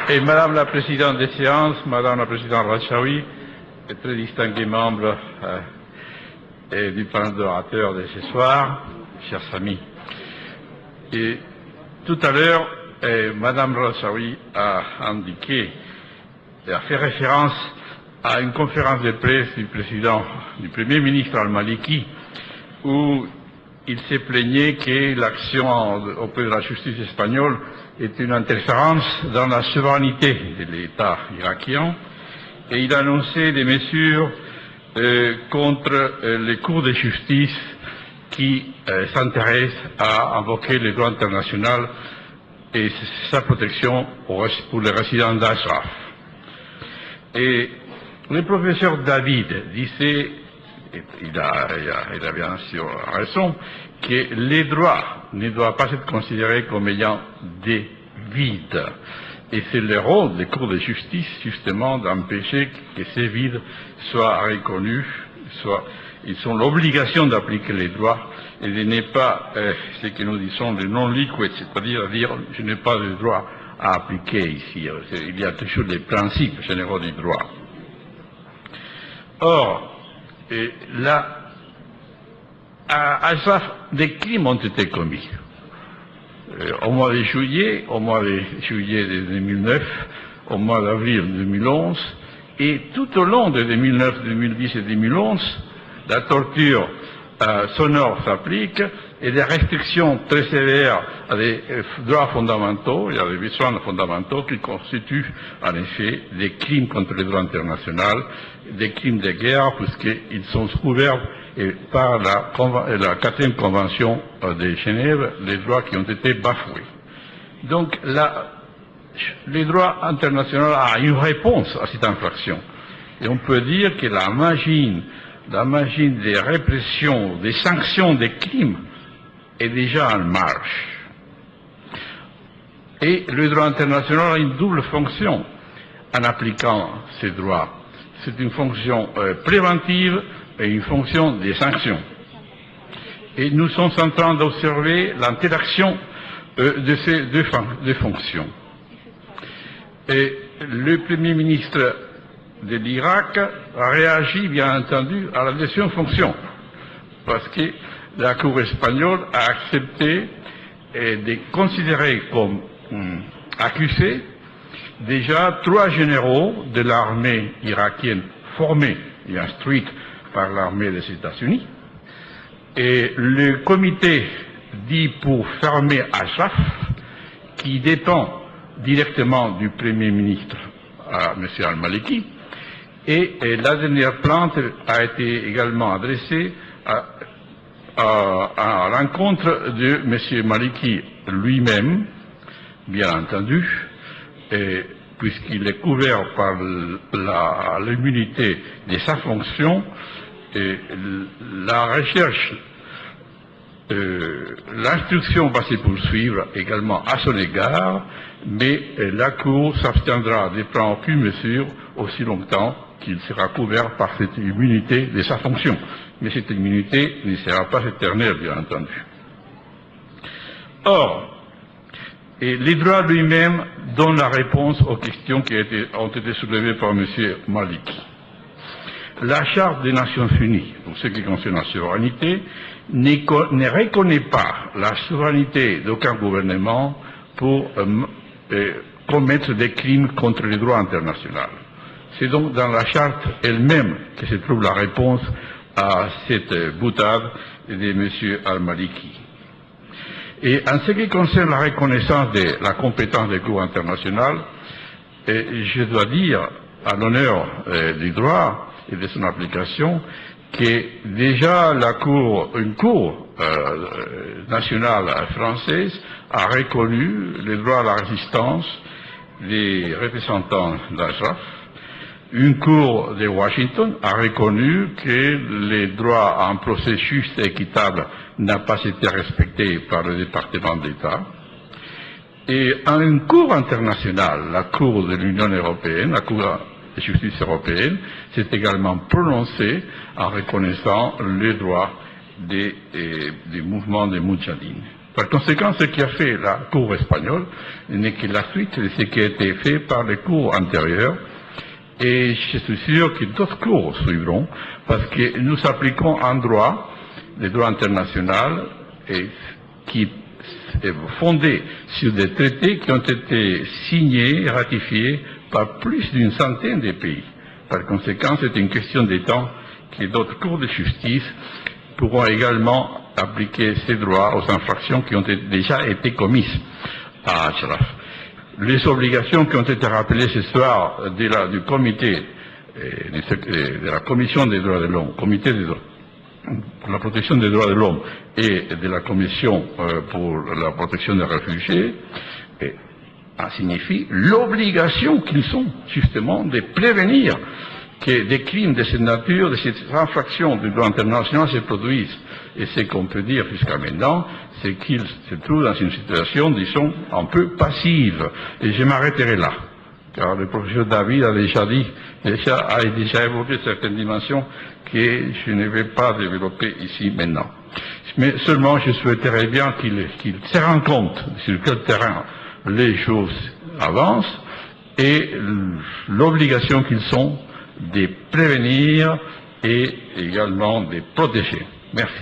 Et Madame la Présidente des séances, Madame la Présidente Rachaoui, et très distingués membres et du panel d'orateurs de ce soir, chers amis. Et tout à l'heure, Madame Rachaoui a indiqué et a fait référence à une conférence de presse du Premier ministre Al-Maliki, où il s'est plaigné que l'action auprès de la justice espagnole est une interférence dans la souveraineté de l'État irakien, et il a annoncé des mesures contre les cours de justice qui s'intéressent à invoquer le droit international et sa protection pour les résidents d'Ashraf. Et le professeur David disait, il a bien sûr raison, que les droits ne doivent pas être considérés comme ayant des vides. Et c'est le rôle des cours de justice, justement, d'empêcher que ces vides soient reconnus, ils ont l'obligation d'appliquer les droits, et ce n'est pas ce que nous disons le non-liquide, c'est-à-dire dire je n'ai pas de droit à appliquer ici. Il y a toujours des principes généraux du droit. Or, là, à Ashraf, des crimes ont été commis. Au mois de juillet de 2009, au mois d'avril 2011, et tout au long de 2009, 2010 et 2011, la torture sonore s'applique et des restrictions très sévères à des droits fondamentaux et à des besoins fondamentaux qui constituent en effet des crimes contre le droit international, des crimes de guerre, puisqu'ils sont couverts par la 4e convention de Genève, les droits qui ont été bafoués. Donc le droit international a une réponse à cette infraction. Et on peut dire que la machine des répressions, des sanctions des crimes est déjà en marche. Et le droit international a une double fonction en appliquant ces droits. C'est une fonction préventive et une fonction des sanctions. Et nous sommes en train d'observer l'interaction de ces deux fonctions. Et le Premier ministre de l'Irak a réagi, bien entendu, à la deuxième fonction, parce que la Cour espagnole a accepté de considérer comme accusés déjà 3 généraux de l'armée irakienne formés et instruits par l'armée des États-Unis, et le comité dit pour fermer Ashraf, qui dépend directement du Premier ministre, M. Al-Maliki, et la dernière plainte a été également adressée à l'encontre de M. Maliki lui-même, bien entendu, puisqu'il est couvert par l'immunité de sa fonction, et la recherche, l'instruction va se poursuivre également à son égard, mais la Cour s'abstiendra de prendre aucune mesure aussi longtemps qu'il sera couvert par cette immunité de sa fonction. Mais cette immunité ne sera pas éternelle, bien entendu. Or, les droits lui-même donnent la réponse aux questions qui ont été soulevées par M. Maliki. La Charte des Nations Unies, pour ce qui concerne la souveraineté, ne reconnaît pas la souveraineté d'aucun gouvernement pour commettre des crimes contre le droit international. C'est donc dans la Charte elle-même que se trouve la réponse à cette boutade de M. Al-Maliki. Et en ce qui concerne la reconnaissance de la compétence des cours internationales, je dois dire, à l'honneur du droit et de son application, que déjà une cour nationale française a reconnu le droit à la résistance des représentants d'Ashraf. Une cour de Washington a reconnu que le droit à un procès juste et équitable n'a pas été respecté par le département d'État. Et une cour internationale, la Cour de l'Union européenne, la Cour de justice européenne, s'est également prononcée en reconnaissant les droits des mouvements des Moudjahidines. Par conséquent, ce qu'a fait la Cour espagnole n'est que la suite de ce qui a été fait par les cours antérieures. Et je suis sûr que d'autres cours suivront, parce que nous appliquons un droit, le droit international, qui est fondé sur des traités qui ont été signés et ratifiés par plus d'une centaine de pays. Par conséquent, c'est une question de temps que d'autres cours de justice pourront également appliquer ces droits aux infractions qui ont déjà été commises à Ashraf. Les obligations qui ont été rappelées ce soir du comité, de la commission des droits de l'homme, comité pour la protection des droits de l'homme et de la commission pour la protection des réfugiés, signifie l'obligation qu'ils ont justement de prévenir que des crimes de cette nature, de cette infraction du droit international se produisent. Et ce qu'on peut dire jusqu'à maintenant, c'est qu'ils se trouvent dans une situation, disons, un peu passive. Et je m'arrêterai là, car le professeur David a déjà évoqué certaines dimensions que je ne vais pas développer ici maintenant. Mais seulement, je souhaiterais bien qu'ils se rendent compte sur quel terrain les choses avancent et l'obligation qu'ils ont de prévenir et également de protéger. Merci.